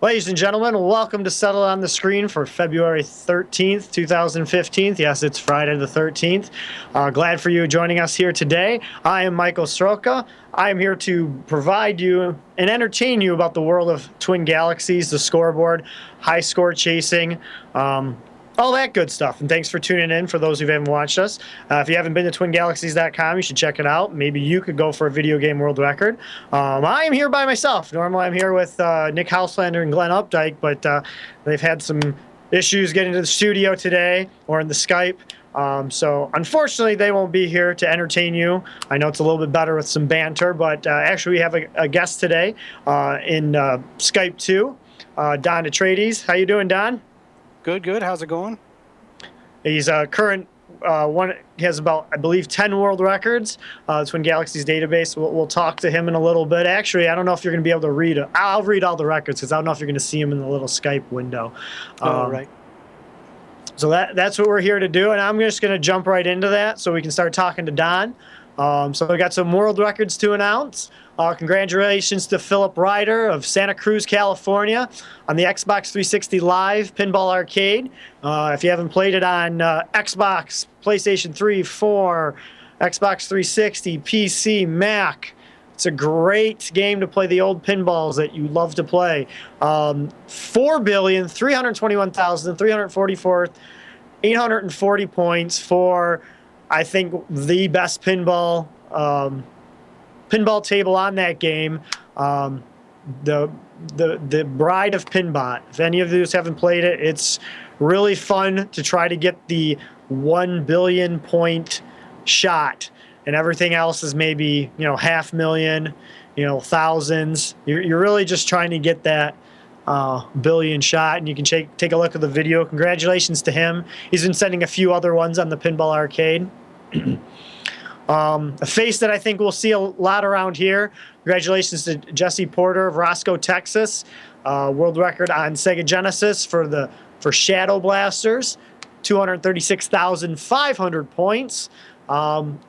Ladies and gentlemen, welcome to Settle on the Screen for February 13th, 2015. Yes, it's Friday the 13th. Glad for you joining us here today. I am Michael Sroka. I am here to provide you and entertain you about the world of Twin Galaxies, the scoreboard, high score chasing, all that good stuff. And thanks for tuning in for those who haven't watched us. If you haven't been to twingalaxies.com, you should check it out. Maybe you could go for a video game world record. I am here by myself. Normally I'm here with Nick Houslander and Glen Updike, but they've had some issues getting to the studio today or in the Skype. So unfortunately, they won't be here to entertain you. I know it's a little bit better with some banter, but actually we have a guest today in Skype too, Don Atreides. How you doing, Don? Good, good. How's it going? He's a current one. He has about, I believe, 10 world records. Twin Galaxies database. We'll talk to him in a little bit. Actually, I don't know if you're going to be able to read it. I'll read all the records because I don't know if you're going to see him in the little Skype window. Right. So that's what we're here to do, and I'm just going to jump right into that so we can start talking to Don. So we got some world records to announce. Congratulations to Philip Ryder of Santa Cruz, California, on the Xbox 360 Live Pinball Arcade. If you haven't played it on Xbox, PlayStation 3, 4, Xbox 360, PC, Mac, it's a great game to play the old pinballs that you love to play. 4,321,344, 840 points for, I think, the best pinball table on that game. The Bride of Pinbot. If any of you haven't played it, it's really fun to try to get the 1 billion point shot, and everything else is maybe 500,000, thousands. You're really just trying to get that billion shot, and you can take a look at the video. Congratulations to him. He's been sending a few other ones on the Pinball Arcade. A face that I think we'll see a lot around here. Congratulations to Jesse Porter of Roscoe, Texas. World record on Sega Genesis for Shadow Blasters. 236,500 points.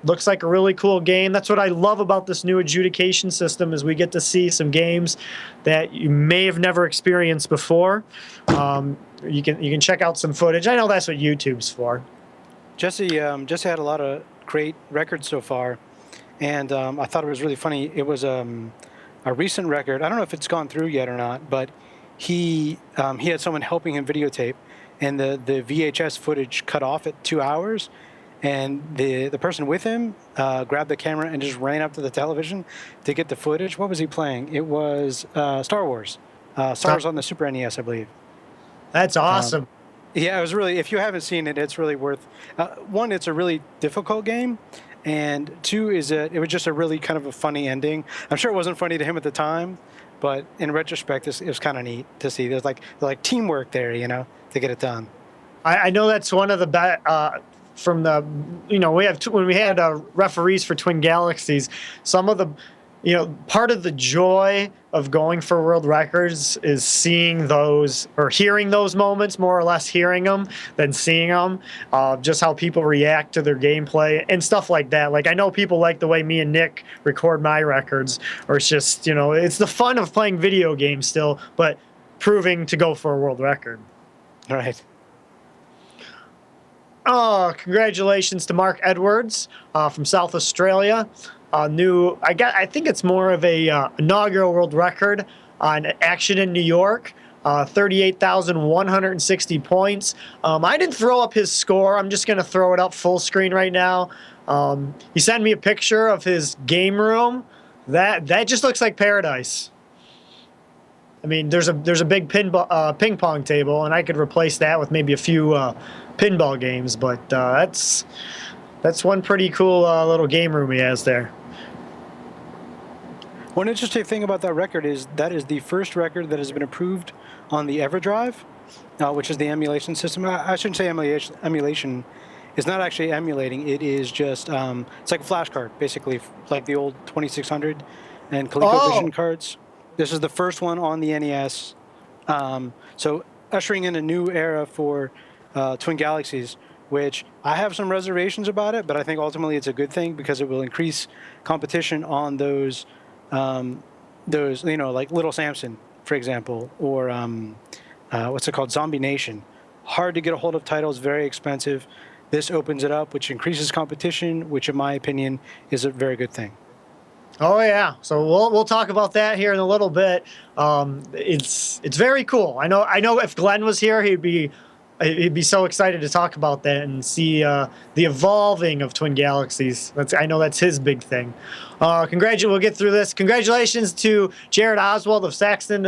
Looks like a really cool game. That's what I love about this new adjudication system, is we get to see some games that you may have never experienced before. You can check out some footage. I know that's what YouTube's for. Jesse had a lot of great records so far, and I thought it was really funny. It was a recent record. I don't know if it's gone through yet or not, but he had someone helping him videotape, and the VHS footage cut off at 2 hours, and the person with him grabbed the camera and just ran up to the television to get the footage. What was he playing? It was Star Wars. Star Wars on the Super NES, I believe. That's awesome. Yeah, it was really, if you haven't seen it, it's really worth, one, it's a really difficult game, and two is that it was just a really kind of a funny ending. I'm sure it wasn't funny to him at the time, but in retrospect, it was kind of neat to see. There's like teamwork there, to get it done. I know that's one of the best, from the, we have, when we had referees for Twin Galaxies, some of the, part of the joy of going for world records is seeing those, or hearing those moments, more or less hearing them than seeing them, just how people react to their gameplay and stuff like that. Like, I know people like the way me and Nick record my records, or it's just, it's the fun of playing video games still, but proving to go for a world record. All right. Oh, congratulations to Mark Edwards from South Australia. I think it's more of a inaugural world record on Action in New York. 38,160 points. I didn't throw up his score. I'm just going to throw it up full screen right now. He sent me a picture of his game room. That just looks like paradise. I mean, there's a big ping pong table, and I could replace that with maybe a few pinball games. But that's one pretty cool little game room he has there. One interesting thing about that record is that is the first record that has been approved on the EverDrive, which is the emulation system. I shouldn't say emulation. It's not actually emulating. It is just, it's like a flash card, basically, like the old 2600 and ColecoVision cards. This is the first one on the NES. So ushering in a new era for Twin Galaxies, which I have some reservations about it, but I think ultimately it's a good thing because it will increase competition on those like Little Samson for example, or what's it called, Zombie Nation. Hard to get a hold of titles, very expensive. This opens it up, which increases competition, which in my opinion is a very good thing. Oh yeah, so we'll talk about that here in a little bit. It's very cool. I know if Glenn was here, he'd be so excited to talk about that and see the evolving of Twin Galaxies. I know that's his big thing. We'll get through this. Congratulations to Jared Oswald of Saxton,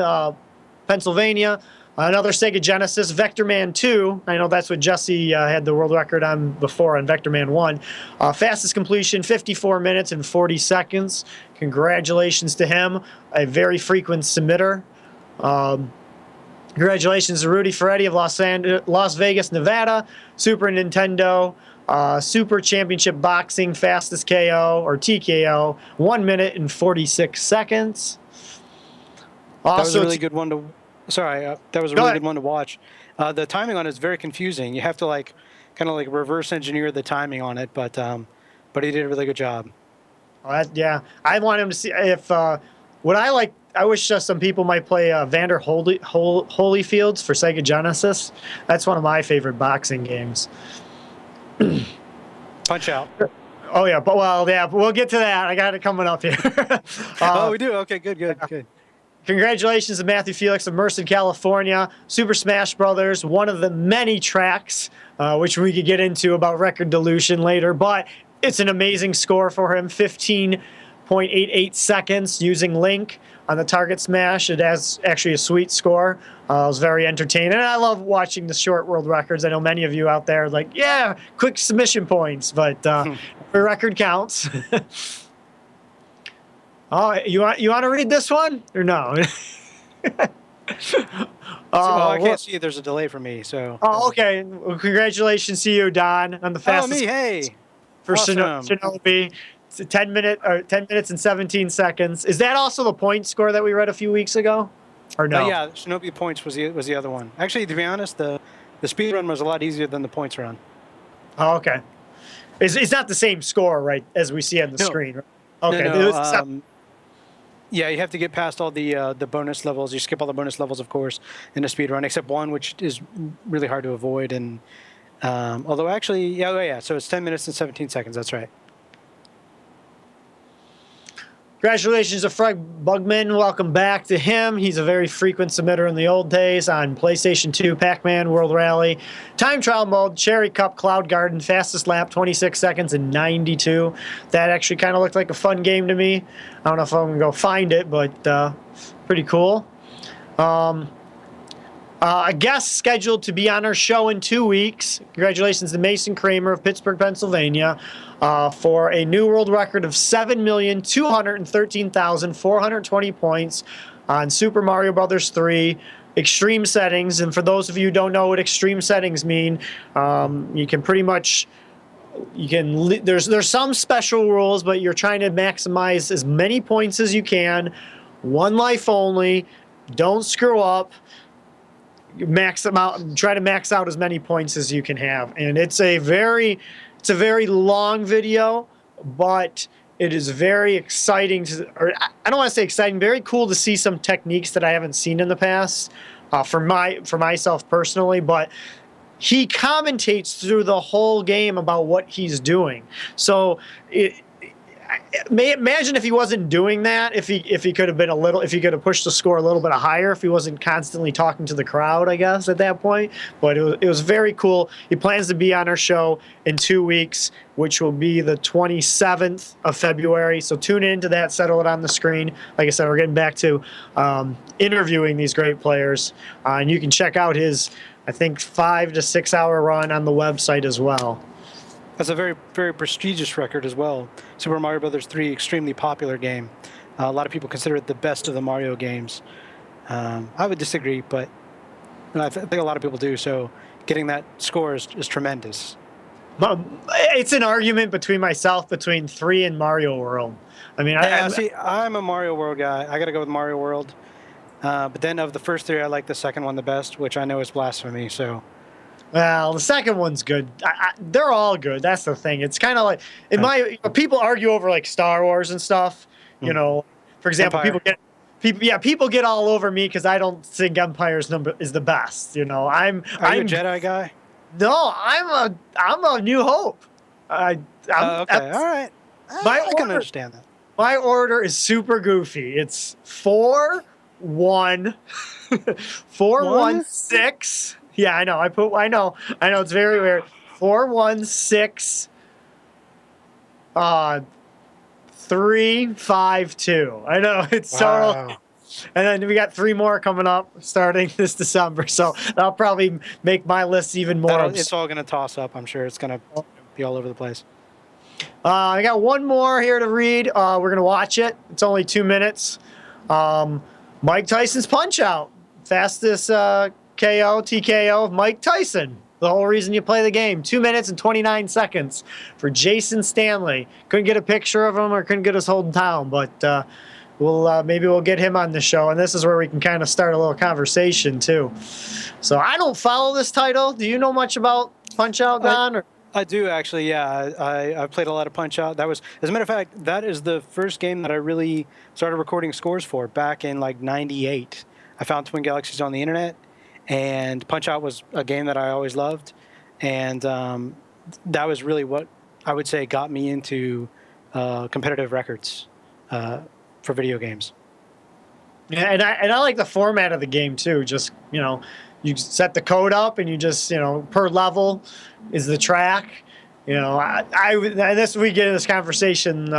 Pennsylvania. Another Sega Genesis, Vector Man 2. I know that's what Jesse had the world record on before on Vector Man 1. Fastest completion, 54 minutes and 40 seconds. Congratulations to him, a very frequent submitter. Congratulations to Rudy Ferretti of Las Vegas, Nevada. Super Nintendo, Super Championship Boxing, fastest KO or TKO, 1 minute and 46 seconds. Also, that was a really good one to. Sorry, that was a really good one to watch. The timing on it is very confusing. You have to kind of reverse engineer the timing on it, but he did a really good job. Yeah, I want him to see if what I like. I wish some people might play Vander Holyfields for Sega Genesis. That's one of my favorite boxing games. Punch Out. Oh yeah, but we'll get to that. I got it coming up here. Oh, we do. Okay, good. Congratulations to Matthew Felix of Merced, California. Super Smash Brothers, one of the many tracks, which we could get into about record dilution later, but it's an amazing score for him, 15.88 seconds using Link on the target smash. It has actually a sweet score. It was very entertaining, and I love watching the short world records. I know many of you out there are like, yeah, quick submission points, but the record counts. Oh, you want to read this one or no? I can't see it. There's a delay for me, so. Oh, okay. Well, congratulations to you, Don, on the fastest. Oh, me, hey. For awesome. Shinobi. It's 10 minutes and 17 seconds. Is that also the point score that we read a few weeks ago, or no? Yeah, Shinobi points was the other one. Actually, to be honest, the speed run was a lot easier than the points run. Oh, okay. It's not the same score, right, as we see on the screen. Right? Okay. No. Yeah, you have to get past all the bonus levels. You skip all the bonus levels, of course, in a speed run, except one, which is really hard to avoid. And although actually, yeah. So it's 10 minutes and 17 seconds. That's right. Congratulations to Frank Bugman. Welcome back to him. He's a very frequent submitter in the old days on PlayStation 2, Pac-Man, World Rally, Time Trial Mode, Cherry Cup, Cloud Garden, fastest lap, 26 seconds and 92. That actually kind of looked like a fun game to me. I don't know if I'm going to go find it, but pretty cool. A guest scheduled to be on our show in 2 weeks. Congratulations to Mason Kramer of Pittsburgh, Pennsylvania, for a new world record of 7,213,420 points on Super Mario Bros. 3 extreme settings. And for those of you who don't know what extreme settings mean, you can pretty much there's some special rules, but you're trying to maximize as many points as you can. One life only. Don't screw up. Max them out and try to max out as many points as you can have. And it's a very long video, but it is very exciting or I don't want to say exciting, very cool to see some techniques that I haven't seen in the past for myself personally, but he commentates through the whole game about what he's doing. So imagine if he wasn't doing that, if he could have been if he could have pushed the score a little bit higher, if he wasn't constantly talking to the crowd, I guess, at that point. But it was very cool. He plans to be on our show in 2 weeks, which will be the 27th of February. So tune in to that, settle it on the screen. Like I said, we're getting back to interviewing these great players. And you can check out his, I think, 5 to 6 hour run on the website as well. That's a very, very prestigious record as well. Super Mario Bros. 3, extremely popular game. A lot of people consider it the best of the Mario games. I would disagree, but I think a lot of people do. So getting that score is tremendous. It's an argument between 3 and Mario World. I mean, I'm a Mario World guy. I got to go with Mario World. But then of the first 3, I like the second one the best, which I know is blasphemy. So. Well, the second one's good. They're all good. That's the thing. It's kind of like people argue over like Star Wars and stuff. You know, for example, Empire. people get all over me because I don't think Empire's number is the best. You know, I'm Are you a Jedi guy? No, I'm a New Hope. I'm Okay, all right. I can understand that. My order is super goofy. It's 4 1 4 1 6. Yeah, I know. I know it's very weird. 4 1 6 3 5 2. I know it's total. And then we got 3 more coming up starting this December. So that'll probably make my list even more. It's all going to toss up. I'm sure it's going to be all over the place. I got one more here to read. We're going to watch it. It's only 2 minutes. Mike Tyson's Punch-Out. Fastest TKO of Mike Tyson. The whole reason you play the game. 2 minutes and 29 seconds for Jason Stanley. Couldn't get a picture of him or couldn't get his whole town, but maybe we'll get him on the show. And this is where we can kind of start a little conversation too. So I don't follow this title. Do you know much about Punch-Out, Don? I do actually, yeah. I played a lot of Punch-Out. That was, as a matter of fact, that is the first game that I really started recording scores for back in like '98. I found Twin Galaxies on the internet, and Punch-Out was a game that I always loved, and that was really what I would say got me into competitive records for video games. Yeah, and I like the format of the game too. Just, you know, you set the code up and you just, you know, per level is the track. You know, we get in this conversation.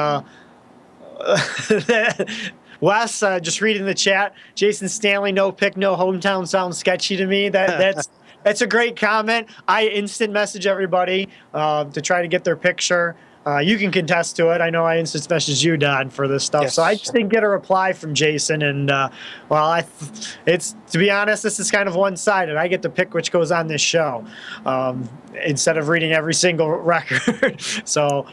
Wes, just reading the chat. Jason Stanley, no pick, no hometown sounds sketchy to me. That's a great comment. I instant message everybody to try to get their picture. You can contest to it. I know I instant messaged you, Don, for this stuff. Yes. So I just didn't get a reply from Jason. And, it's, to be honest, this is kind of one-sided. I get to pick which goes on this show instead of reading every single record. So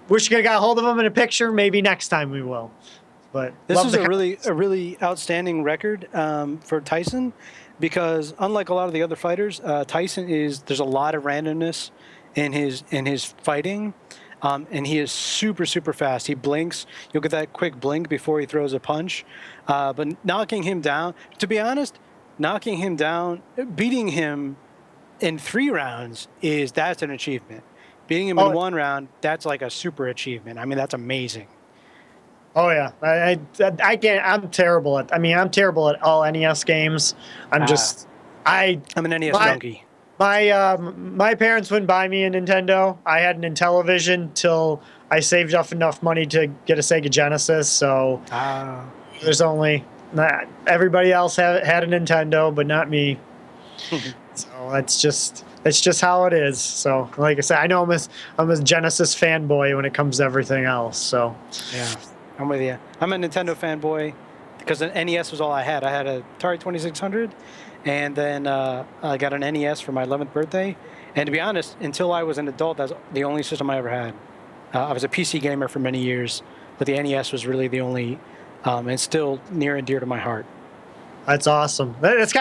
wish you could have got a hold of him in a picture. Maybe next time we will. But this is a really outstanding record for Tyson, because unlike a lot of the other fighters, Tyson there's a lot of randomness in his fighting, and he is super fast. He blinks. You'll get that quick blink before he throws a punch. But knocking him down, to be honest, beating him in 3 rounds that's an achievement. Beating him in 1 round, that's like a super achievement. I mean, that's amazing. Oh yeah, I can't. I'm terrible at. I mean, I'm terrible at all NES games. I'm an NES junkie. My parents wouldn't buy me a Nintendo. I had an Intellivision till I saved up enough money to get a Sega Genesis. So there's only everybody else had a Nintendo, but not me. So that's just how it is. So like I said, I know I'm a Genesis fanboy when it comes to everything else. So yeah. I'm with you. I'm a Nintendo fanboy because the NES was all I had. I had a Atari 2600, and then I got an NES for my 11th birthday. And to be honest, until I was an adult, that's the only system I ever had. I was a PC gamer for many years, but the NES was really the only, and still near and dear to my heart. That's awesome. It's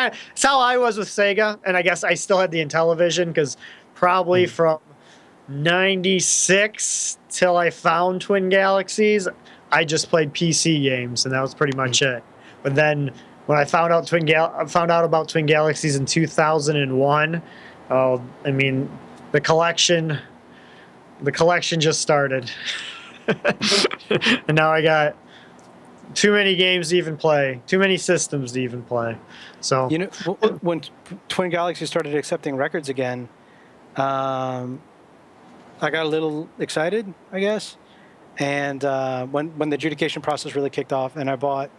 how I was with Sega, and I guess I still had the Intellivision because probably from '96 till I found Twin Galaxies, I just played PC games, and that was pretty much it. But then when I found out about Twin Galaxies in 2001, I mean, the collection just started, and now I got too many games to even play, too many systems to even play. So you know, when Twin Galaxies started accepting records again, I got a little excited, I guess. And when the adjudication process really kicked off, and I bought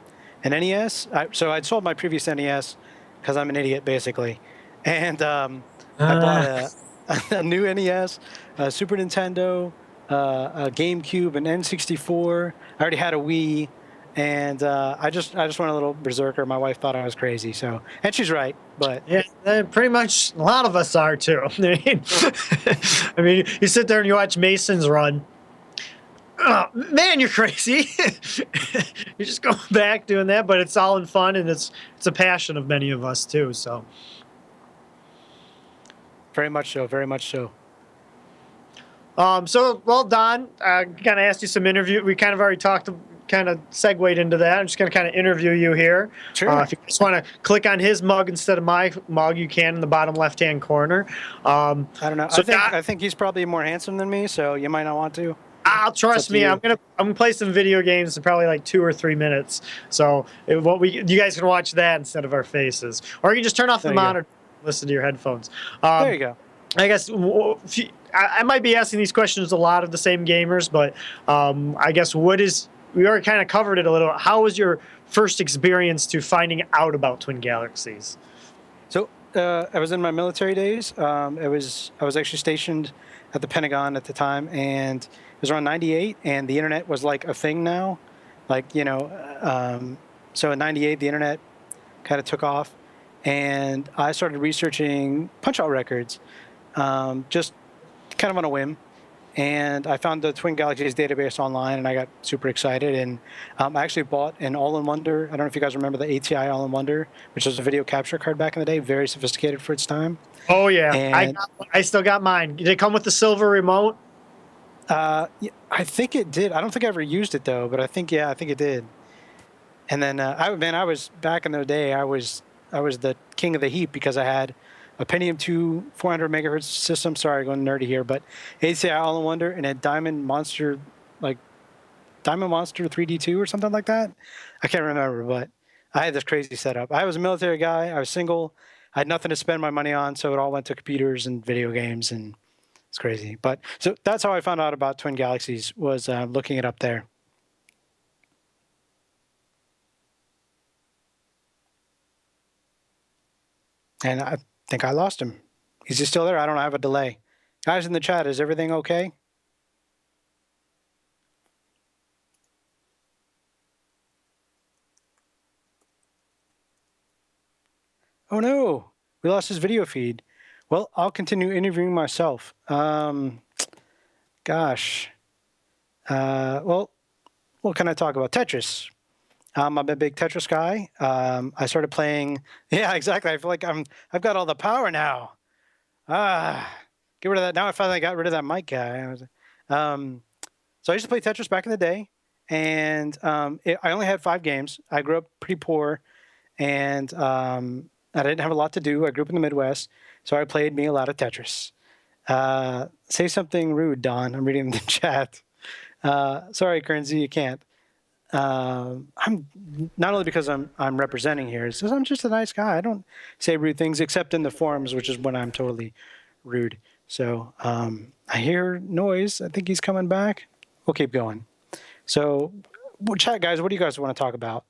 an NES. So I'd sold my previous NES because I'm an idiot, basically. And I bought a new NES, a Super Nintendo, a GameCube, an N64. I already had a Wii, and I just went a little berserker. My wife thought I was crazy, and she's right. But yeah, pretty much a lot of us are too. I mean, you sit there and you watch Mason's run. Oh, man, you're crazy. You just go back doing that, but it's all in fun, and it's a passion of many of us too. So very much so. So, well, Don, kind of asked you some interview. We kind of already talked kind of segued into that. I'm just going to kind of interview you here. Sure. If you just want to click on his mug instead of my mug, you can in the bottom left-hand corner. I don't know. So I think he's probably more handsome than me, so you might not want to. I'll trust me. I'm gonna play some video games in probably like 2 or 3 minutes. So you guys can watch that instead of our faces, or you can just turn off the monitor, listen to your headphones. There you go. I guess I might be asking these questions a lot of the same gamers, but I guess we already kind of covered it a little. How was your first experience to finding out about Twin Galaxies? So I was in my military days. I was actually stationed at the Pentagon at the time, and it was around '98, and the internet was like a thing now. Like, so in '98, the internet kind of took off, and I started researching Punch-Out records, just kind of on a whim. And I found the Twin Galaxies database online, and I got super excited. And I actually bought an All-in-Wonder. I don't know if you guys remember the ATI All-in-Wonder, which was a video capture card back in the day, very sophisticated for its time. Oh, yeah. And I still got mine. Did it come with the silver remote? Yeah, I think it did. I don't think I ever used it, though, but I think it did. And then, I was, back in the day, I was the king of the heap because I had a Pentium 2 400 megahertz system. Sorry, going nerdy here, but ACI All-in-Wonder and a Diamond Monster 3D2 or something like that. I can't remember, but I had this crazy setup. I was a military guy. I was single. I had nothing to spend my money on, so it all went to computers and video games, and it's crazy. But so that's how I found out about Twin Galaxies, was looking it up there. And I think I lost him. Is he still there? I don't have a delay. Guys in the chat, is everything okay? Oh no, we lost his video feed. Well, I'll continue interviewing myself. Gosh. Well, what can I talk about? Tetris. I'm a big Tetris guy. I started playing. Yeah, exactly. I feel like I've got all the power now. Get rid of that. Now I finally got rid of that mic guy. So I used to play Tetris back in the day, and I only had 5 games. I grew up pretty poor, and I didn't have a lot to do. I grew up in the Midwest, so I played me a lot of Tetris. Say something rude, Don. I'm reading the chat. Sorry, Kernsey, you can't. I'm not only because I'm representing here, it's just I'm just a nice guy. I don't say rude things except in the forums, which is when I'm totally rude. So I hear noise. I think he's coming back. We'll keep going. So chat, guys, what do you guys want to talk about?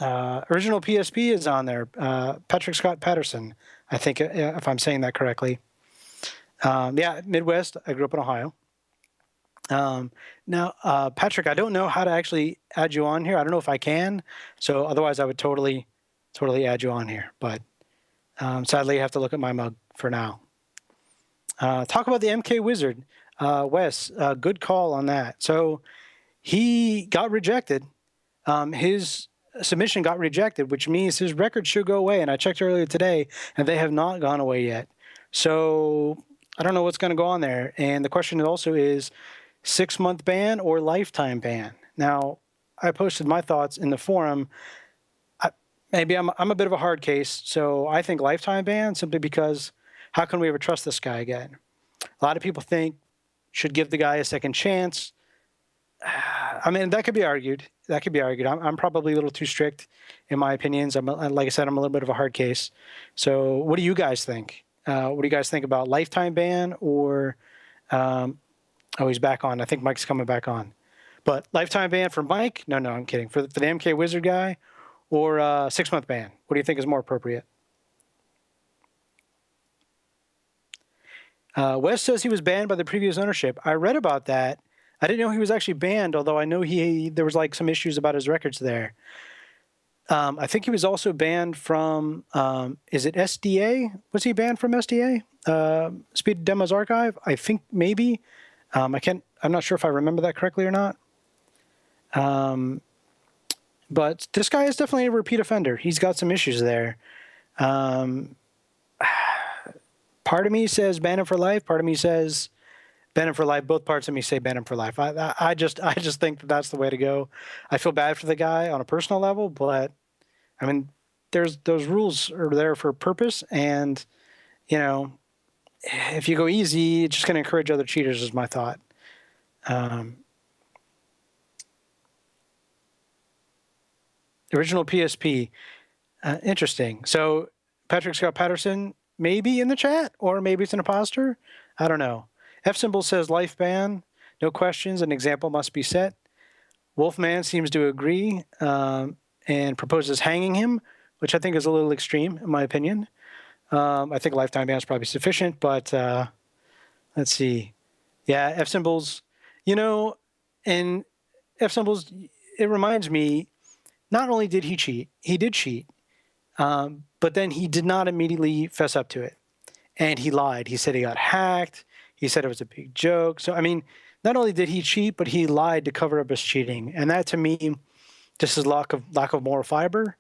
Original PSP is on there. Patrick Scott Patterson, I think, if I'm saying that correctly. Yeah, Midwest. I grew up in Ohio. Now, Patrick, I don't know how to actually add you on here. I don't know if I can. So otherwise, I would totally add you on here. But sadly, I have to look at my mug for now. Talk about the MK Wizard. Wes, good call on that. So he got rejected. His submission got rejected, which means his record should go away. And I checked earlier today, and they have not gone away yet. So I don't know what's going to go on there. And the question also is 6-month ban or lifetime ban. Now, I posted my thoughts in the forum. Maybe I'm a bit of a hard case, so I think lifetime ban, simply because how can we ever trust this guy again? A lot of people think should give the guy a second chance. I mean, that could be argued. That could be argued. I'm probably a little too strict in my opinions. Like I said, I'm a little bit of a hard case. So what do you guys think? What do you guys think about lifetime ban or, oh, he's back on. I think Mike's coming back on. But lifetime ban for Mike? No, I'm kidding. For the MK Wizard guy, or 6-month ban? What do you think is more appropriate? Wes says he was banned by the previous ownership. I read about that. I didn't know he was actually banned, although I know there was like some issues about his records there. I think he was also banned from, is it SDA? Was he banned from SDA? Speed Demos Archive? I think maybe. I'm not sure if I remember that correctly or not. But this guy is definitely a repeat offender. He's got some issues there. Part of me says ban him for life. Part of me says ban him for life. Both parts of me say ban him for life. I just think that's the way to go. I feel bad for the guy on a personal level, but I mean, those rules are there for a purpose, and if you go easy, it's just going to encourage other cheaters. Is my thought. Original PSP, interesting. So Patrick Scott Patterson maybe in the chat, or maybe it's an imposter. I don't know. F Symbol says life ban, no questions, an example must be set. Wolfman seems to agree and proposes hanging him, which I think is a little extreme in my opinion. I think lifetime ban is probably sufficient, but let's see. Yeah, F Symbols, and F Symbols, it reminds me, not only did he cheat, he did cheat, but then he did not immediately fess up to it. And he lied. He said he got hacked. He said it was a big joke. So, I mean, not only did he cheat, but he lied to cover up his cheating. And that, to me, just is lack of moral fiber.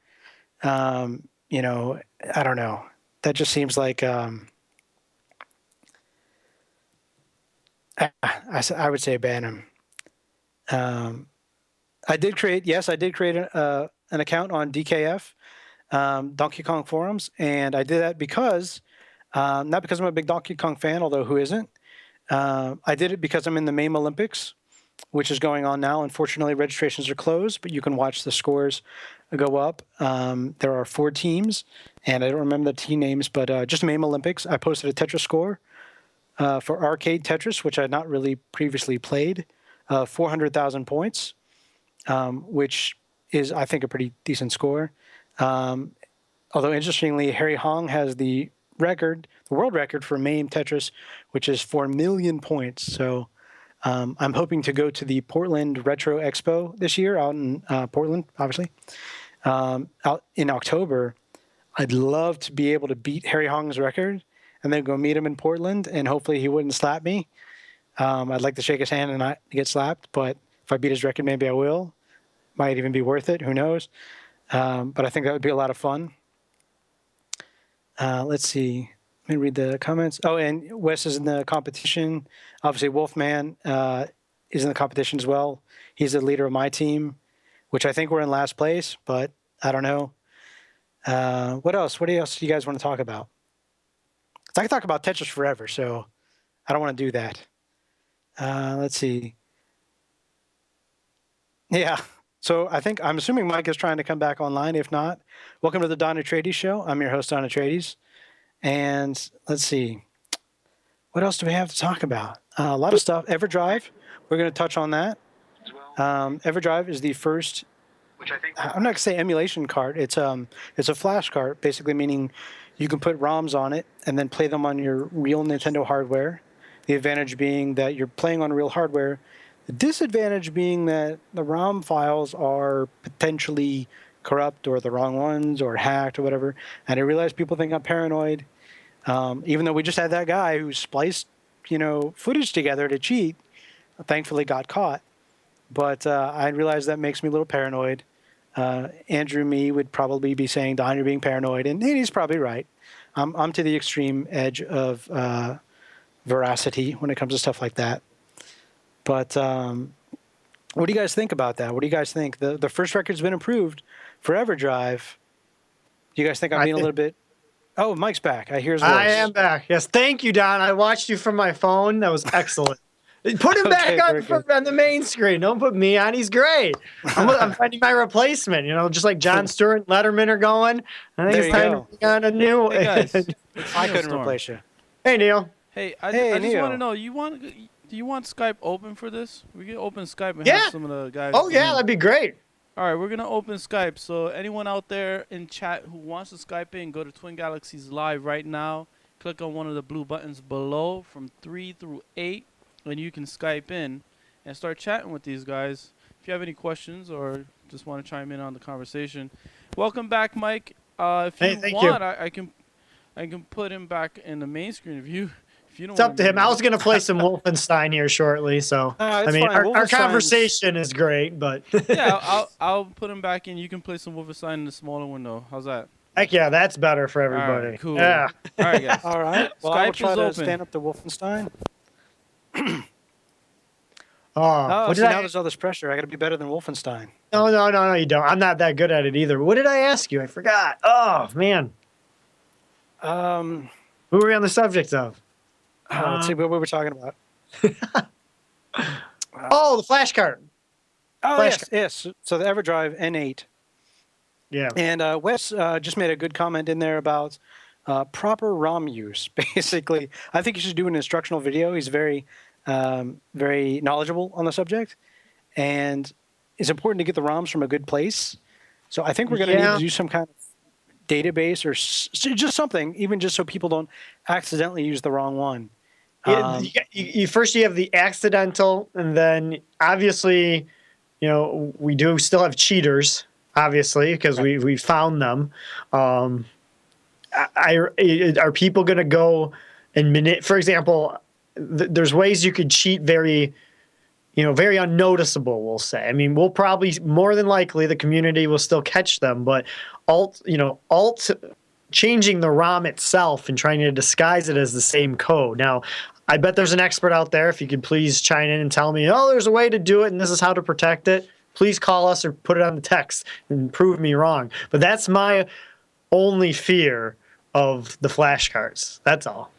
I don't know. That just seems like I would say ban him. I did create an account on DKF, Donkey Kong forums, and I did that because, not because I'm a big Donkey Kong fan, although who isn't. I did it because I'm in the MAME Olympics, which is going on now. Unfortunately, registrations are closed, but you can watch the scores go up. There are 4 teams, and I don't remember the team names, but just MAME Olympics. I posted a Tetris score for arcade Tetris, which I had not really previously played, 400,000 points, which is, I think, a pretty decent score. Although, interestingly, Harry Hong has the world record for MAME Tetris, which is 4 million points. So I'm hoping to go to the Portland Retro Expo this year out in Portland, obviously, out in October. I'd love to be able to beat Harry Hong's record and then go meet him in Portland, and hopefully he wouldn't slap me. I'd like to shake his hand and not get slapped, but if I beat his record, maybe I will. Might even be worth it. Who knows? But I think that would be a lot of fun. Let's see. Let me read the comments. Oh, and Wes is in the competition. Obviously, Wolfman is in the competition as well. He's the leader of my team, which I think we're in last place, but I don't know. What else? What else do you guys want to talk about? I can talk about Tetris forever, so I don't want to do that. Let's see. Yeah. So I'm assuming Mike is trying to come back online. If not, welcome to the Don Atreides Show. I'm your host, Don Atreides. And let's see. What else do we have to talk about? A lot of stuff. EverDrive. We're going to touch on that. EverDrive is the first, which I think I'm not going to say emulation card. It's a flash card, basically meaning you can put ROMs on it and then play them on your real Nintendo hardware. The advantage being that you're playing on real hardware. The disadvantage being that the ROM files are potentially corrupt or the wrong ones or hacked or whatever. And I realize people think I'm paranoid, even though we just had that guy who spliced, footage together to cheat. Thankfully got caught. But I realize that makes me a little paranoid. Andrew Me would probably be saying, Don, you're being paranoid. And he's probably right. I'm to the extreme edge of veracity when it comes to stuff like that. But what do you guys think about that? What do you guys think? The first record's been approved for EverDrive. Do you guys think I'm being a little bit... Oh, Mike's back. I hear his voice. I am back. Yes, thank you, Don. I watched you from my phone. That was excellent. Put him back on the main screen. Don't put me on. He's great. I'm finding my replacement. Just like Jon Stewart and Letterman are going. I think it's time to be on a new... Hey, guys. I couldn't replace you. Hey, Neil. Hey, I just want to know, do you want Skype open for this? We can open Skype and have some of the guys. Oh, yeah, that'd be great. All right, we're going to open Skype. So anyone out there in chat who wants to Skype in, go to Twin Galaxies Live right now. Click on one of the blue buttons below from 3 through 8, and you can Skype in and start chatting with these guys. If you have any questions or just want to chime in on the conversation. Welcome back, Mike. If you want, I can put him back in the main screen if you don't. It's up to him. I was going to play some Wolfenstein here shortly, so our conversation is great, but yeah, I'll put him back in. You can play some Wolfenstein in the smaller window. How's that? Heck yeah, that's better for everybody. All right, cool. Yeah. All right, guys. All right. Well, Skype I will try is to open. stand up to Wolfenstein. Oh, what so did now I? there's all this pressure. I got to be better than Wolfenstein. No, you don't. I'm not that good at it either. What did I ask you? I forgot. Oh man, Um, who were we on the subject of? let's see what we were talking about. Oh, the flash card. Oh, Flash yes. So the EverDrive N8. Yeah. And Wes just made a good comment in there about proper ROM use. Basically, I think you should do an instructional video. He's very, very knowledgeable on the subject. And it's important to get the ROMs from a good place. So I think we're going to need to do some kind of database or just something, even just so people don't accidentally use the wrong one. First you have the accidental, and then obviously, we do still have cheaters, obviously, because we found them. Are people going to go and for example, there's ways you could cheat very unnoticeable, we'll say. I mean, we'll probably, more than likely, the community will still catch them, but alt changing the ROM itself and trying to disguise it as the same code. Now, I bet there's an expert out there. If you could please chime in and tell me, there's a way to do it and this is how to protect it, please call us or put it on the text and prove me wrong. But that's my only fear of the flashcards. That's all.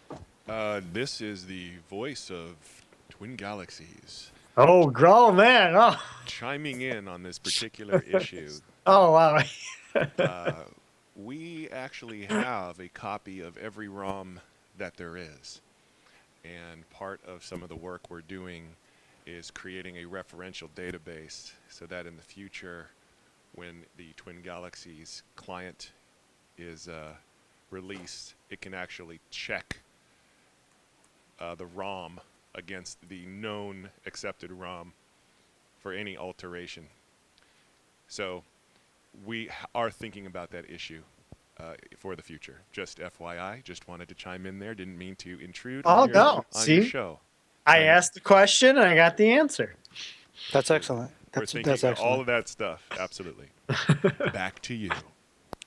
This is the voice of Twin Galaxies. Oh, grow, man. Oh. Chiming in on this particular issue. Oh, wow. We actually have a copy of every ROM that there is. And part of some of the work we're doing is creating a referential database so that in the future, when the Twin Galaxies client is released, it can actually check the ROM against the known accepted ROM for any alteration. So we are thinking about that issue for the future. Just FYI, just wanted to chime in there. Didn't mean to intrude on your show. I asked the question and I got the answer. That's excellent. We're thinking excellent. All of that stuff. Absolutely. Back to you.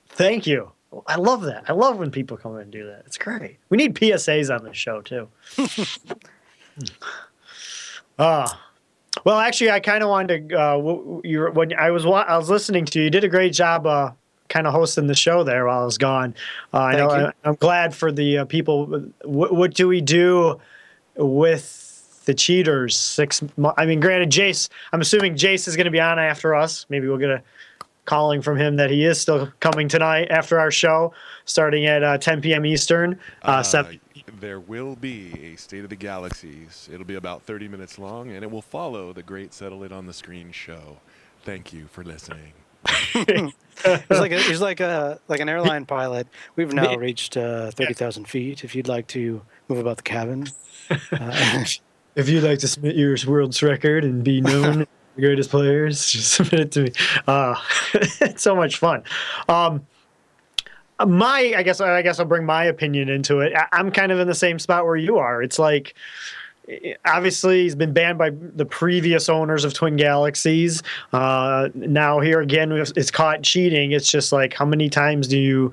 Thank you. I love that. I love when people come in and do that. It's great. We need PSAs on this show too. Well, actually, I kind of wanted to. When I was listening to you, you did a great job, kind of hosting the show there while I was gone. I'm glad for the people. What do we do with the cheaters? 6 months. I mean, granted, Jace. I'm assuming Jace is going to be on after us. Maybe we'll get a calling from him that he is still coming tonight after our show, starting at 10 p.m. Eastern. 7. There will be a State of the Galaxies. It'll be about 30 minutes long, and it will follow the Great Settle It on the Screen show. Thank you for listening. He's like an airline pilot. We've now reached 30,000 feet. If you'd like to move about the cabin. If you'd like to submit your world's record and be known the greatest players, just submit it to me. It's so much fun. I guess I'll bring my opinion into it. I'm kind of in the same spot where you are. It's like, obviously he's been banned by the previous owners of Twin Galaxies. Now here again, it's caught cheating. It's just like, how many times do you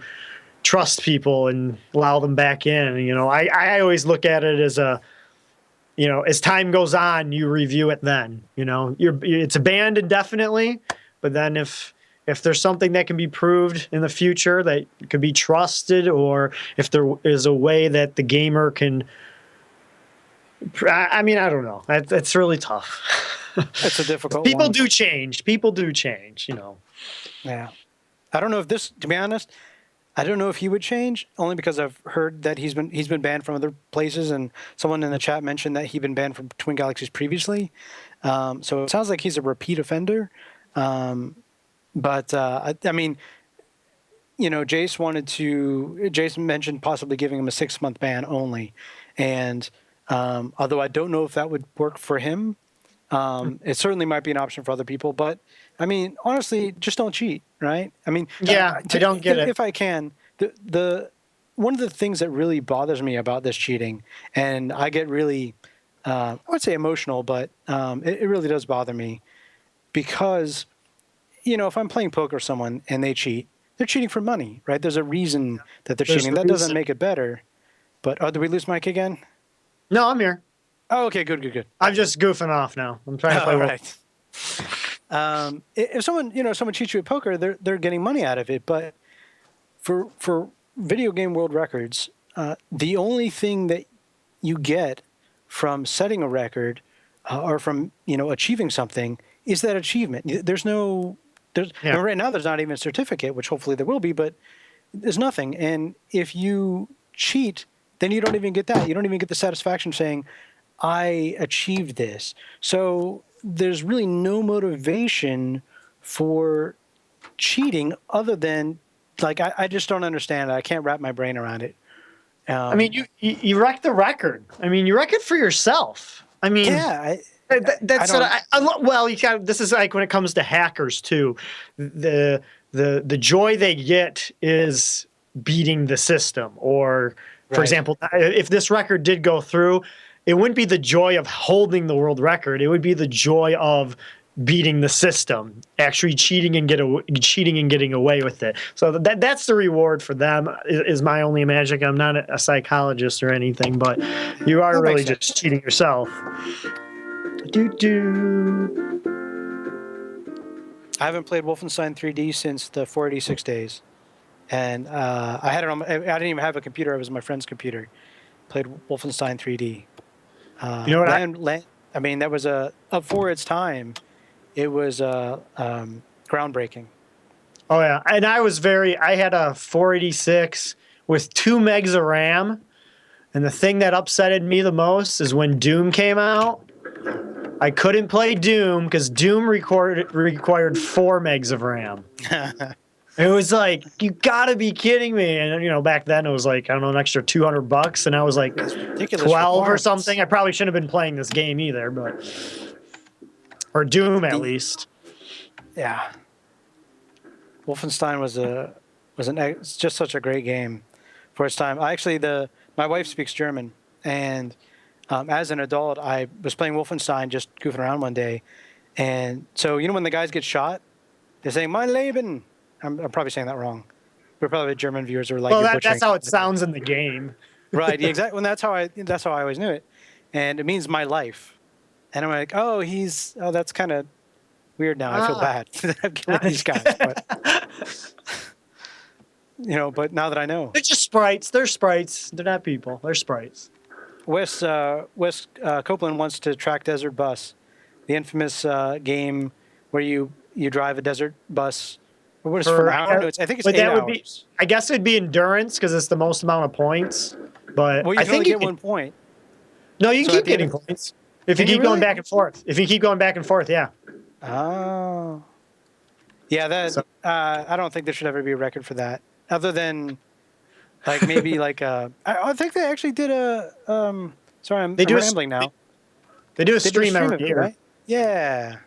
trust people and allow them back in? I always look at it as as time goes on, you review it then. It's banned indefinitely, but then if there's something that can be proved in the future that could be trusted, or if there is a way that the gamer can, I don't know. It's really tough. It's a difficult People one. do change. Yeah. I don't know if to be honest, I don't know if he would change, only because I've heard that he's been banned from other places, and someone in the chat mentioned that he'd been banned from Twin Galaxies previously. So it sounds like he's a repeat offender. But Jace mentioned possibly giving him a 6-month ban only. And although I don't know if that would work for him, it certainly might be an option for other people. But I mean, honestly, just don't cheat, right? I mean, I don't get it. If I can, the one of the things that really bothers me about this cheating, and I get really, I would say emotional, but it really does bother me, because if I'm playing poker with someone and they cheat, they're cheating for money, right? There's a reason that they're cheating. That doesn't make it better. But did we lose Mike again? No, I'm here. Oh, okay, good. I'm just goofing off now. I'm trying to play. All right. If someone cheats you at poker, they're getting money out of it. But for video game world records, the only thing that you get from setting a record or from achieving something is that achievement. And right now there's not even a certificate, which hopefully there will be, but there's nothing. And if you cheat, then you don't even get that. You don't even get the satisfaction saying, I achieved this. So there's really no motivation for cheating other than, like, I just don't understand it. I can't wrap my brain around it. I mean, you wrecked the record. I mean, you wreck it for yourself. I mean, yeah. Well, this is like when it comes to hackers too. The joy they get is beating the system. Or, for example, if this record did go through, it wouldn't be the joy of holding the world record. It would be the joy of beating the system, actually cheating and getting away with it. So that's the reward for them. Is my only magic. I'm not a psychologist or anything, but you are really just cheating yourself. I haven't played Wolfenstein 3D since the 486 days, and I had it on. I didn't even have a computer. It was my friend's computer. Played Wolfenstein 3D. You know what? I mean, that was for its time. It was groundbreaking. Oh yeah, and I had a 486 with 2 megs of RAM, and the thing that upsetted me the most is when Doom came out. I couldn't play Doom because Doom required 4 megs of RAM. It was like, you gotta be kidding me. And back then it was like, I don't know, an extra $200, and I was like 12 or something. I probably shouldn't have been playing this game either, or Doom at least. Yeah. Wolfenstein was just such a great game for its time. My wife speaks German, and as an adult, I was playing Wolfenstein, just goofing around one day, and so when the guys get shot, they're saying "Mein Leben." I'm probably saying that wrong. We're probably German viewers who are like, well, that's how it sounds in the game. Right? Exactly. Well, that's how I always knew it, and it means my life. And I'm like, that's kind of weird now. I feel bad that I'm killing these guys, but now that I know, they're just sprites. They're sprites. They're not people. They're sprites. Wes Copeland wants to track Desert Bus, the infamous game where you drive a desert bus. What is for hours? I think it's 8 hours. I guess it'd be endurance because it's the most amount of points. But I think you get 1 point. No, you can keep getting points if you keep going back and forth. If you keep going back and forth, yeah. Oh. Yeah, I don't think there should ever be a record for that, other than maybe I think they actually did a. Sorry, I'm rambling now. They do a stream every year, right? Yeah.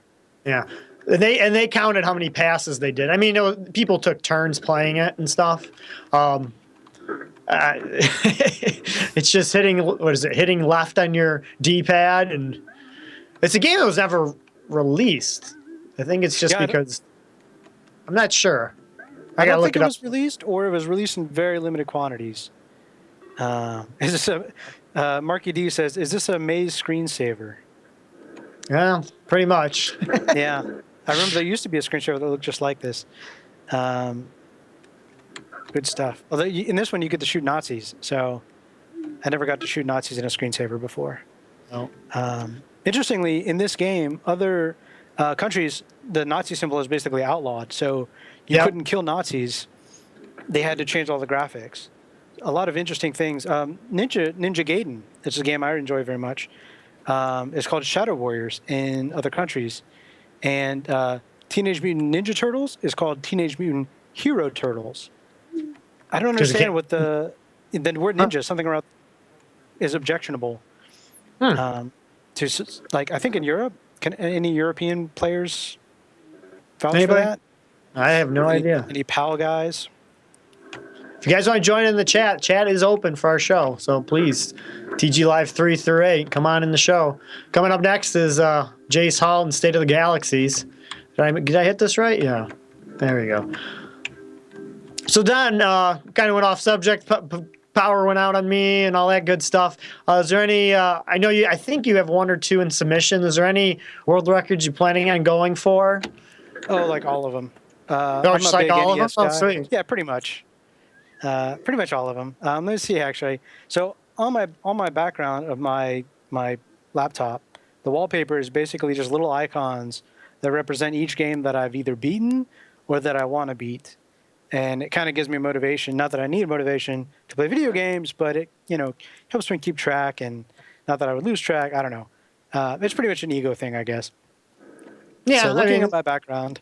Yeah. And they counted how many passes they did. I mean, people took turns playing it and stuff. It's just hitting left on your D-pad, and it's a game that was never released. I think it's just because I'm not sure. I don't think it was released, or it was released in very limited quantities. Is this Marky D says, is this a Maze screensaver? Yeah, pretty much. Yeah. I remember there used to be a screensaver that looked just like this. Good stuff. Although in this one, you get to shoot Nazis. So I never got to shoot Nazis in a screensaver before. No. Interestingly, in this game, other countries, the Nazi symbol is basically outlawed. So you couldn't kill Nazis. They had to change all the graphics. A lot of interesting things. Ninja Gaiden, it's a game I enjoy very much. It's called Shadow Warriors in other countries. And Teenage Mutant Ninja Turtles is called Teenage Mutant Hero Turtles. I don't understand what the word ninja, something around, is objectionable. I think in Europe, can any European players vouch for that? I have no idea. Any PAL guys? If you guys want to join in the chat is open for our show. So please, TG Live 3 through 8, come on in the show. Coming up next is Jace Hall and State of the Galaxies. Did I hit this right? Yeah. There we go. So Don kind of went off subject, power went out on me and all that good stuff. Is there any? I think you have 1 or 2 in submission. Is there any world records you're planning on going for? Oh, like all of them. I'm just like all of them. Oh, sweet. Yeah, pretty much. Pretty much all of them. Let's see, actually. So on my background of my laptop, the wallpaper is basically just little icons that represent each game that I've either beaten or that I want to beat. And it kind of gives me motivation. Not that I need motivation to play video games, but it, helps me keep track. And not that I would lose track. I don't know. It's pretty much an ego thing, I guess. Yeah. So looking at my background,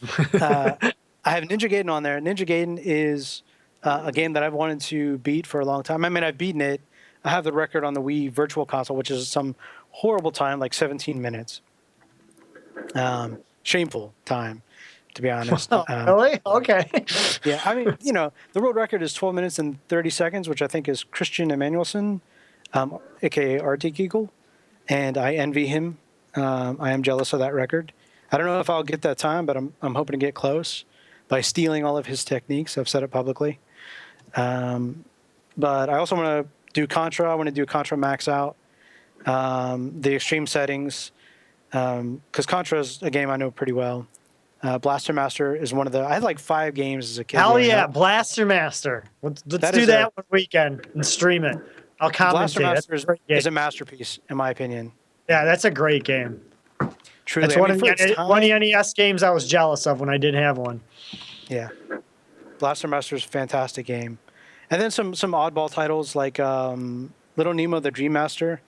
I have Ninja Gaiden on there. Ninja Gaiden is a game that I've wanted to beat for a long time. I mean, I've beaten it. I have the record on the Wii Virtual Console, which is some horrible time, like 17 minutes. Shameful time, to be honest. Really? Okay. Yeah, I mean, the world record is 12 minutes and 30 seconds, which I think is Christian Emanuelson, a.k.a. Arctic Eagle, and I envy him. I am jealous of that record. I don't know if I'll get that time, but I'm hoping to get close by stealing all of his techniques. I've said it publicly. But I also want to do Contra. I want to do Contra Max Out, the extreme settings, because Contra is a game I know pretty well. Blaster Master is one of the. I had like 5 games as a kid. Hell yeah, Blaster Master. Let's do that one weekend and stream it. I'll commentate. Blaster Master is a masterpiece, in my opinion. Yeah, that's a great game. Truly, that's one of the NES games I was jealous of when I did have one. Yeah, Blaster Master is a fantastic game. And then some oddball titles like Little Nemo the Dream Master,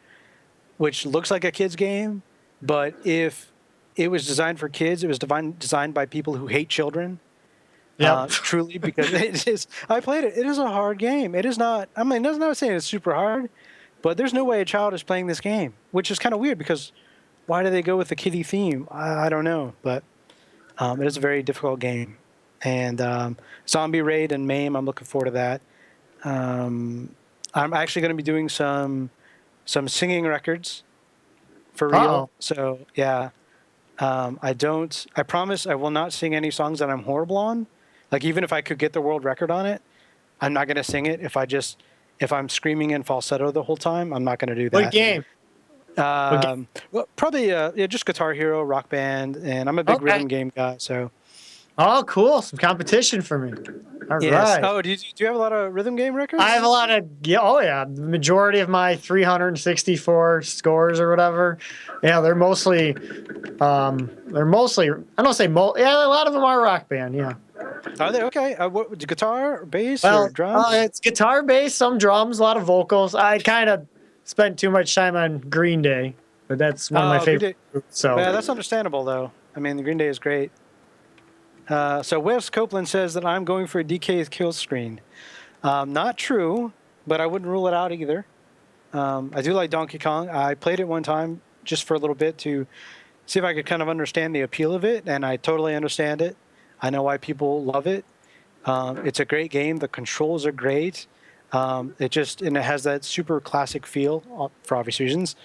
which looks like a kid's game, but if it was designed for kids, it was designed by people who hate children. Yeah, truly, because it is. I played it. It is a hard game. It is not. I mean, I'm not saying it's super hard, but there's no way a child is playing this game, which is kind of weird because why do they go with the kiddie theme? I don't know, but it is a very difficult game. And Zombie Raid and MAME, I'm looking forward to that. I'm actually going to be doing some singing records for real. Uh-oh. So yeah, I promise I will not sing any songs that I'm horrible on. Like even if I could get the world record on it, I'm not going to sing it. If I'm screaming in falsetto the whole time, I'm not going to do that. What game? Well, probably just Guitar Hero, Rock Band, and I'm a big rhythm game guy. So. Oh, cool! Some competition for me. All yes. right. Oh, do you have a lot of rhythm game records? I have a lot of. Yeah. Oh, yeah. The majority of my 364 scores or whatever. Yeah, they're mostly. I don't say yeah, a lot of them are Rock Band. Yeah. Are they okay? What guitar, bass, or drums? It's guitar, bass, some drums, a lot of vocals. I kind of spent too much time on Green Day, but that's one of my favorite groups. So yeah, that's understandable though. I mean, the Green Day is great. So Wes Copeland says that I'm going for a DK kill screen. Not true, but I wouldn't rule it out either. I do like Donkey Kong. I played it one time just for a little bit to see if I could kind of understand the appeal of it, and I totally understand it. I know why people love it. It's a great game. The controls are great. It has that super classic feel for obvious reasons.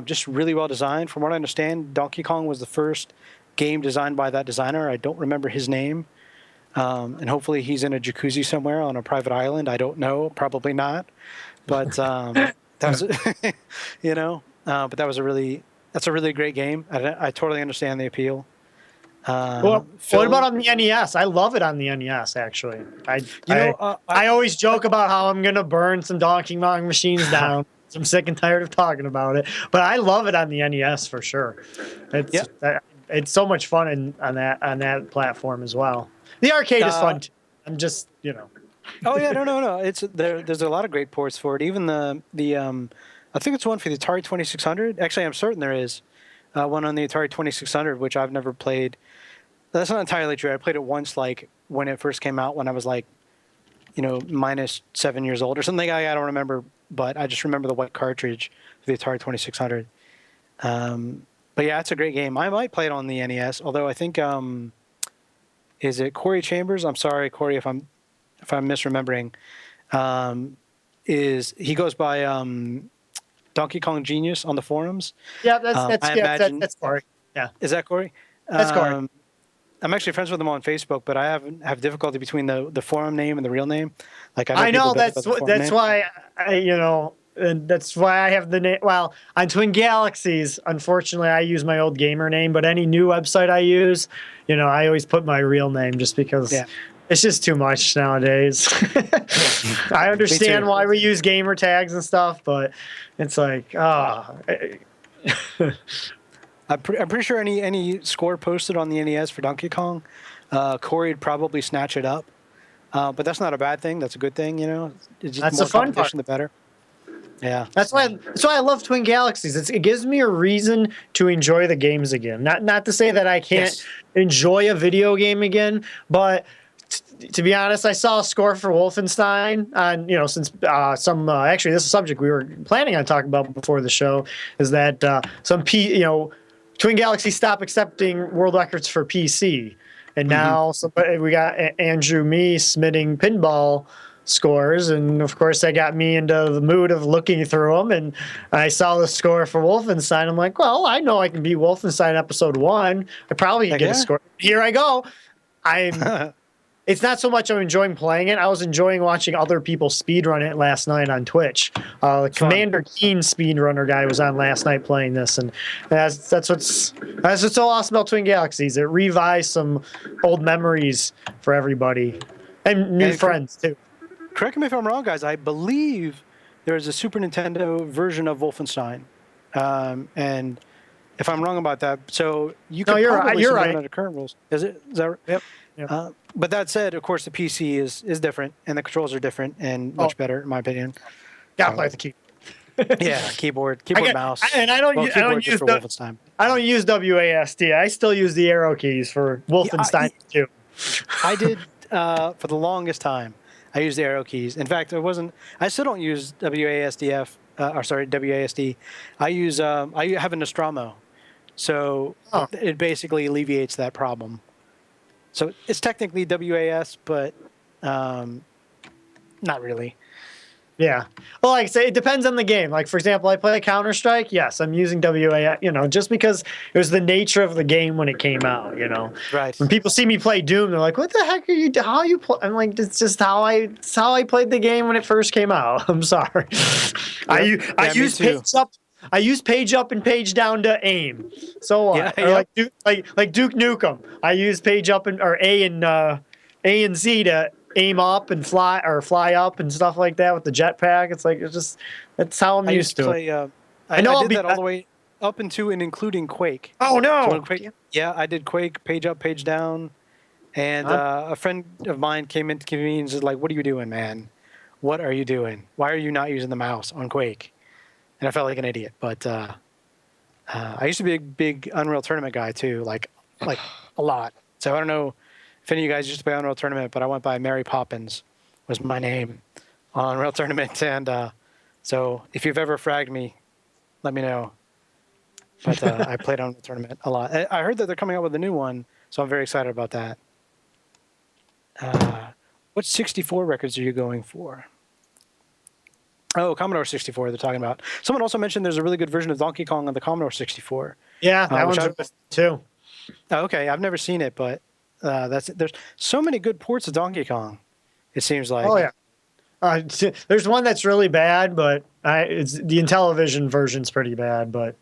Just really well designed. From what I understand, Donkey Kong was the first game designed by that designer. I don't remember his name. And hopefully he's in a jacuzzi somewhere on a private island. I don't know. Probably not. But that was, but that's a really great game. I totally understand the appeal. What about on the NES? I love it on the NES, actually. I always joke about how I'm going to burn some Donkey Kong machines down. I'm sick and tired of talking about it. But I love it on the NES for sure. It's so much fun on that platform as well. The arcade is fun too. I'm just, Oh yeah, no. There's a lot of great ports for it. Even the I think it's one for the Atari 2600. Actually, I'm certain there is one on the Atari 2600, which I've never played. That's not entirely true. I played it once, like when it first came out, when I was like, minus 7 years old or something. I don't remember, but I just remember the white cartridge for the Atari 2600. But yeah, it's a great game. I might play it on the NES, although I think is it Corey Chambers? I'm sorry, Corey, if I'm misremembering. He goes by Donkey Kong Genius on the forums? Yeah, that's Corey. Yeah, is that Corey? That's Corey. I'm actually friends with him on Facebook, but I have difficulty between the forum name and the real name. Like I know people better by the forum that's name. why and that's why I have the name. Well, on Twin Galaxies, unfortunately, I use my old gamer name, but any new website I use, I always put my real name just because Yeah. it's just too much nowadays. I understand why we use gamer tags and stuff, but it's like, I'm pretty sure any score posted on the NES for Donkey Kong, Corey'd probably snatch it up. But that's not a bad thing. That's a good thing, It's just That's more the fun part. competition, the better. Yeah. That's why I love Twin Galaxies. It gives me a reason to enjoy the games again. Not to say that I can't enjoy a video game again, but to be honest, I saw a score for Wolfenstein on, since actually this is a subject we were planning on talking about before the show, is that Twin Galaxies stopped accepting world records for PC. And now we got Andrew Me submitting pinball scores, and of course that got me into the mood of looking through them, and I saw the score for Wolfenstein. I'm like, well, I know I can beat Wolfenstein episode 1. I probably can get a score. Here I go. It's not so much I'm enjoying playing it. I was enjoying watching other people speedrun it last night on Twitch. Commander Keen speedrunner guy was on last night playing this, and that's what's so awesome about Twin Galaxies. It revives some old memories for everybody and new friends too. Correct me if I'm wrong, guys. I believe there is a Super Nintendo version of Wolfenstein, and if I'm wrong about that, so you can probably submit it under current rules. Is that right? Yep. But that said, of course, the PC is different, and the controls are different and much better, in my opinion. Gotta play the keyboard. Yeah, keyboard, mouse. And I don't use WASD. I still use the arrow keys for Wolfenstein too. I did for the longest time. I used the arrow keys. In fact, I still don't use WASD. I have a Nostromo, so it basically alleviates that problem. So it's technically WAS, but not really. Yeah. Well, like I say, it depends on the game. Like, for example, I play Counter-Strike. Yes, I'm using WAS, just because it was the nature of the game when it came out, Right. When people see me play Doom, they're like, what the heck are you, how you play? I'm like, it's just how I played the game when it first came out. I'm sorry. Yep. I use page up. I use page up and page down to aim. So what? Like Duke Nukem. I use page up or A and Z to aim up and fly up and stuff like that with the jetpack. It's how I'm used to it. I did that all the way up into and including Quake. Oh no! So Quake, I did Quake, page up, page down, and a friend of mine came into me and said, like, "What are you doing, man? What are you doing? Why are you not using the mouse on Quake?" And I felt like an idiot. But I used to be a big Unreal Tournament guy too, like a lot. So I don't know if any of you guys used to play Unreal Tournament, but I went by Mary Poppins was my name on Unreal Tournament. And so if you've ever fragged me, let me know. But I played Unreal Tournament a lot. I heard that they're coming out with a new one, so I'm very excited about that. What 64 records are you going for? Oh, Commodore 64 they're talking about. Someone also mentioned there's a really good version of Donkey Kong on the Commodore 64. Yeah, that one's too. Oh, okay, I've never seen it, but there's so many good ports of Donkey Kong, it seems like. Oh, yeah. There's one that's really bad, but it's the Intellivision version's pretty bad, but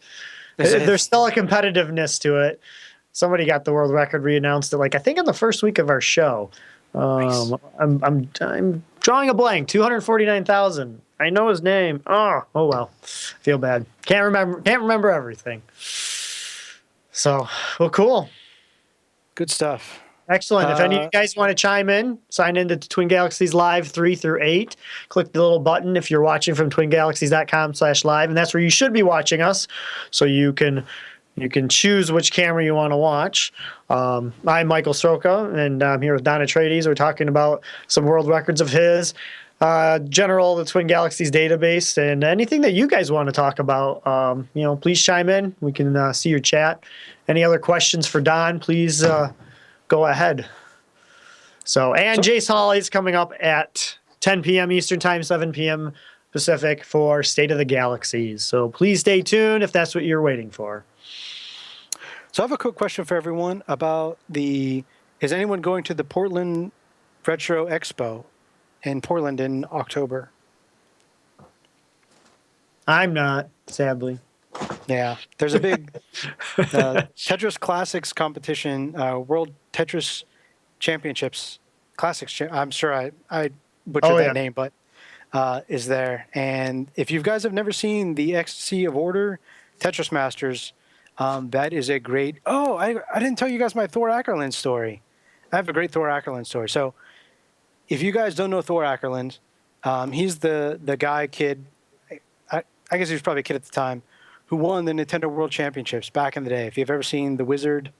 there's still a competitiveness to it. Somebody got the world record, re-announced it, I think in the first week of our show. Nice. I'm drawing a blank. 249,000. I know his name. Oh well. Feel bad. Can't remember everything. So, well, cool. Good stuff. Excellent. If any of you guys want to chime in, sign into Twin Galaxies Live 3 through 8. Click the little button if you're watching from twingalaxies.com/live, and that's where you should be watching us. So you can choose which camera you want to watch. I'm Michael Sroka, and I'm here with Don Atreides. We're talking about some world records of his, the Twin Galaxies database, and anything that you guys want to talk about. Please chime in. We can see your chat. Any other questions for Don, please go ahead. And Jace Hawley is coming up at 10 p.m. Eastern Time, 7 p.m. Pacific for State of the Galaxies. So please stay tuned if that's what you're waiting for. So I have a quick question for everyone about is anyone going to the Portland Retro Expo in Portland in October? I'm not, sadly. Yeah, there's a big Tetris Classics competition, World Tetris Championships Classics. I'm sure I butchered that name, but is there. And if you guys have never seen the XC of Order Tetris Masters, that is a great... Oh, I didn't tell you guys my Thor Ackerland story. I have a great Thor Ackerland story. So if you guys don't know Thor Ackerland, he's the kid, I guess he was probably a kid at the time, who won the Nintendo World Championships back in the day. If you've ever seen The Wizard.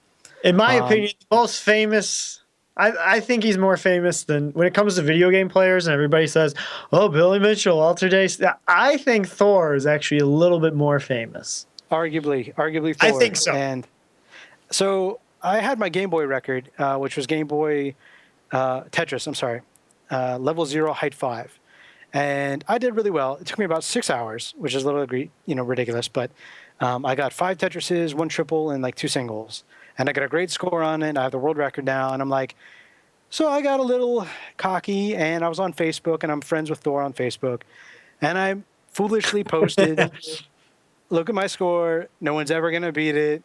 In my opinion, the most famous... I think he's more famous than when it comes to video game players, and everybody says, "Oh, Billy Mitchell, Alter Days." I think Thor is actually a little bit more famous. Arguably Thor. I think so. And so I had my Game Boy record, which was Game Boy Tetris. I'm sorry, level 0, height 5, and I did really well. It took me about 6 hours, which is a little ridiculous, but I got 5 Tetrises, 1 triple, and like 2 singles. And I got a great score on it. I have the world record now. And I'm like, so I got a little cocky, and I was on Facebook, and I'm friends with Thor on Facebook. And I foolishly posted, look at my score. No one's ever going to beat it.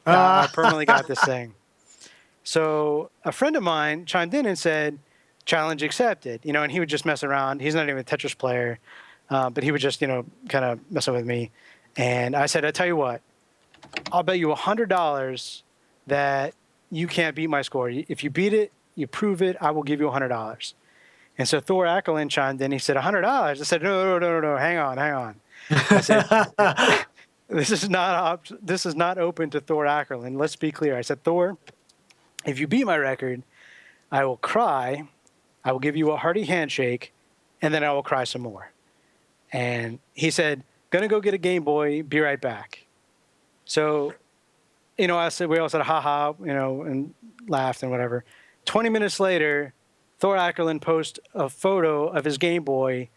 I permanently got this thing. So a friend of mine chimed in and said, challenge accepted. And he would just mess around. He's not even a Tetris player, but he would just, kind of messing with me. And I said, I tell you what, I'll bet you $100 that you can't beat my score. If you beat it, you prove it, I will give you $100. And so Thor Ackerland chimed in. He said, $100? I said, no, hang on. I said, this is not open to Thor Ackerland. Let's be clear. I said, Thor, if you beat my record, I will cry, I will give you a hearty handshake, and then I will cry some more. And he said, gonna go get a Game Boy, be right back. So, we all said, ha, and laughed and whatever. 20 minutes later, Thor Ackerland posts a photo of his Game Boy,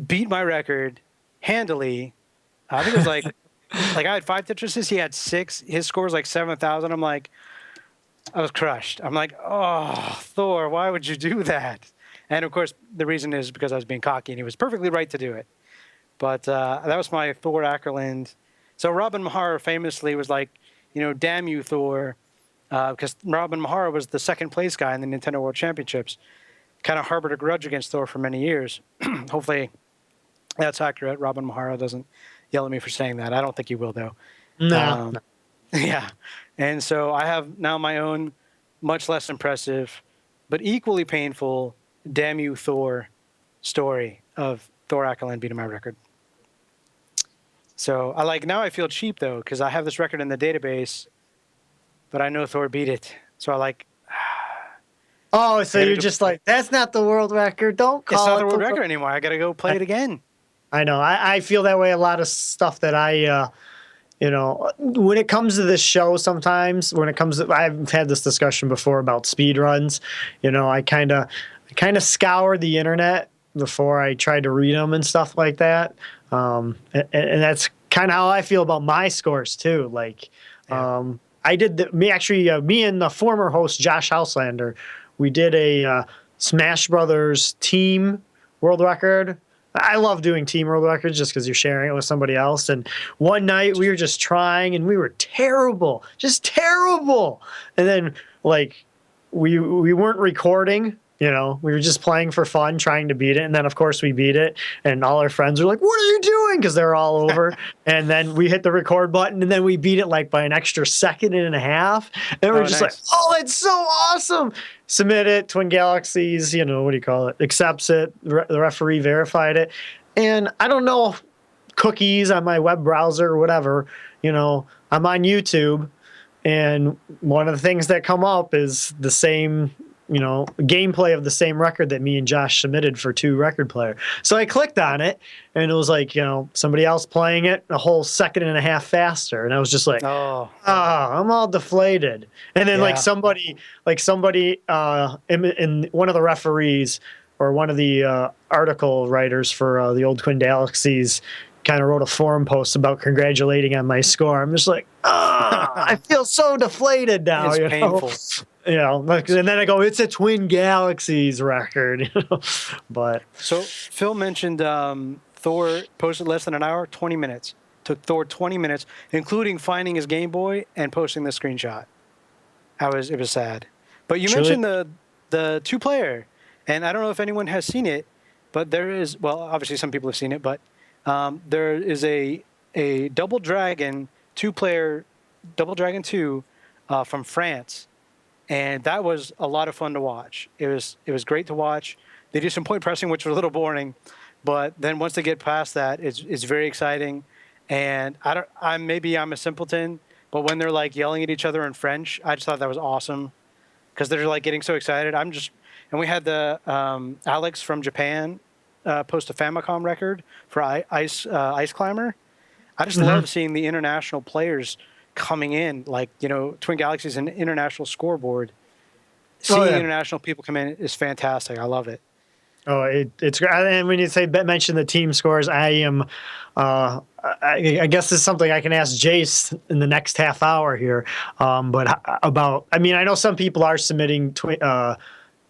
beat my record handily. I think it was like I had 5 Tetrises, he had 6. His score was like 7,000. I was crushed. I'm like, oh, Thor, why would you do that? And of course, the reason is because I was being cocky, and he was perfectly right to do it. But that was my Thor Ackerland. So Robin Mahara famously was like, damn you, Thor, because Robin Mahara was the second place guy in the Nintendo World Championships. Kind of harbored a grudge against Thor for many years. Hopefully that's accurate. Robin Mahara doesn't yell at me for saying that. I don't think he will, though. No. Yeah. And so I have now my own, much less impressive, but equally painful, damn you, Thor story of Thor Ackerland beating my record. So now I feel cheap, though, because I have this record in the database, but I know Thor beat it. So oh, so you're just like, that's not the world record. Don't call it. It's not the world record anymore. I got to go play it again. I know. I feel that way. A lot of stuff that when it comes to this show, sometimes I've had this discussion before about speed runs. I kind of scour the internet before I try to read them and stuff like that. And that's kind of how I feel about my scores too. I did me and the former host Josh Houslander, we did a Smash Brothers team world record. I love doing team world records just because you're sharing it with somebody else. And one night we were just trying, and we were terrible, just terrible. And then we weren't recording. We were just playing for fun, trying to beat it. And then, of course, we beat it. And all our friends were like, what are you doing? Because they're all over. And then we hit the record button, and then we beat it by an extra second and a half. And we're just nice. like, oh, it's so awesome. Submit it. Twin Galaxies, accepts it. The referee verified it. And I don't know, cookies on my web browser or whatever. I'm on YouTube. And one of the things that come up is the same gameplay of the same record that me and Josh submitted for 2 record player. So I clicked on it, and it was somebody else playing it a whole second and a half faster. And I was just like, I'm all deflated. And then somebody in one of the referees or one of the article writers for the old Twin Galaxies kind of wrote a forum post about congratulating on my score. I'm just like, I feel so deflated now. It's painful. And then I go, it's a Twin Galaxies record. But so Phil mentioned Thor posted less than an hour, 20 minutes. Took Thor 20 minutes, including finding his Game Boy and posting the screenshot. It was sad. But you mentioned the 2-player, and I don't know if anyone has seen it, but there is, well, obviously some people have seen it, but there is a Double Dragon 2-player, Double Dragon 2 from France, and that was a lot of fun to watch. It was great to watch. They do some point pressing, which was a little boring, but then once they get past that, it's very exciting. And maybe I'm a simpleton, but when they're like yelling at each other in French, I just thought that was awesome because they're like getting so excited. And we had the Alex from Japan post a Famicom record for Ice Climber. I just love seeing the international players coming in, like, Twin Galaxies, an international scoreboard. Seeing international people come in is fantastic. I love it. Oh, it's great. And when you mention the team scores, I am. I guess this is something I can ask Jace in the next half hour here. But about, I know some people are submitting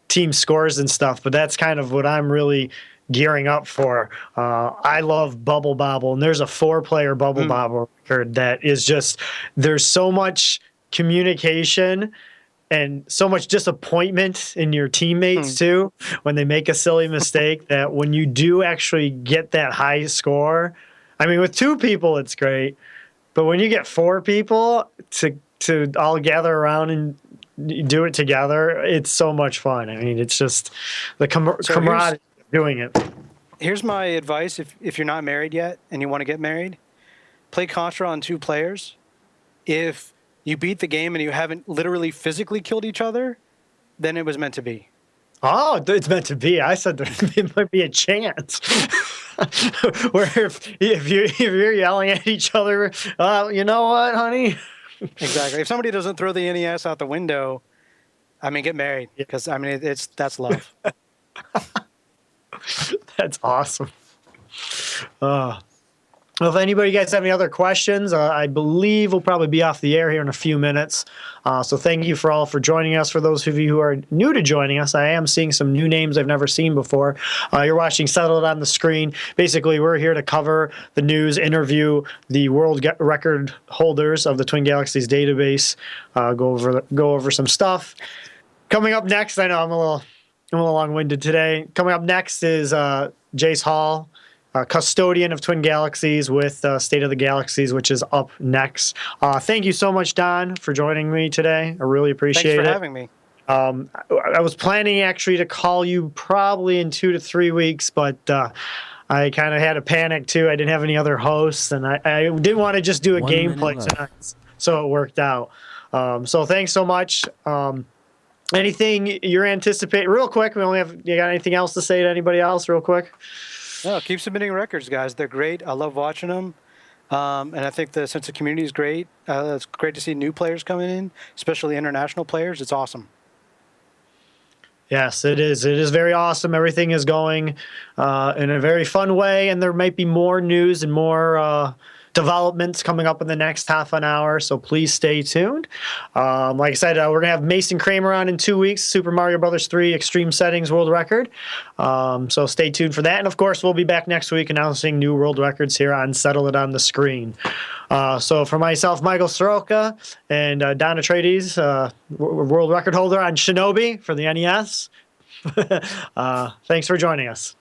team scores and stuff, but that's kind of what I'm really gearing up for. I love Bubble Bobble, and there's a 4-player Bubble Bobble record that is just, there's so much communication and so much disappointment in your teammates too when they make a silly mistake, that when you do actually get that high score, with 2 people it's great, but when you get 4 people to all gather around and do it together, it's so much fun. It's just the camaraderie of doing it. Here's my advice: if you're not married yet and you want to get married, play Contra on 2 players. If you beat the game and you haven't literally physically killed each other, then it was meant to be. Oh, it's meant to be. I said it might be a chance. Where if you're yelling at each other, you know what, honey? Exactly. If somebody doesn't throw the NES out the window, get married, because that's love. That's awesome. Well, if anybody guys have any other questions, I believe we'll probably be off the air here in a few minutes. So thank you all for joining us. For those of you who are new to joining us, I am seeing some new names I've never seen before. You're watching Settle It on the Screen. Basically, we're here to cover the news, interview the world record holders of the Twin Galaxies database, go over some stuff. Coming up next, I know I'm a little long-winded today. Coming up next is Jace Hall, custodian of Twin Galaxies, with State of the Galaxies, which is up next. Thank you so much, Don, for joining me today. I really appreciate it. Thanks for having me. I was planning actually to call you probably in 2 to 3 weeks, but I kind of had a panic too. I didn't have any other hosts, and I didn't want to just do a gameplay tonight, so it worked out. So thanks so much. Anything you're anticipating real quick? You got anything else to say to anybody else real quick? No, keep submitting records, guys. They're great. I love watching them. And I think the sense of community is great. It's great to see new players coming in, especially international players. It's awesome. Yes, it is. It is very awesome. Everything is going in a very fun way, and there might be more news and more developments coming up in the next half an hour, so please stay tuned. Like I said, we're going to have Mason Kramer on in 2 weeks, Super Mario Bros. 3 Extreme Settings World Record. So stay tuned for that. And, of course, we'll be back next week announcing new world records here on Settle It on the Screen. So for myself, Michael Sroka, and Don Atreides, world record holder on Shinobi for the NES, thanks for joining us.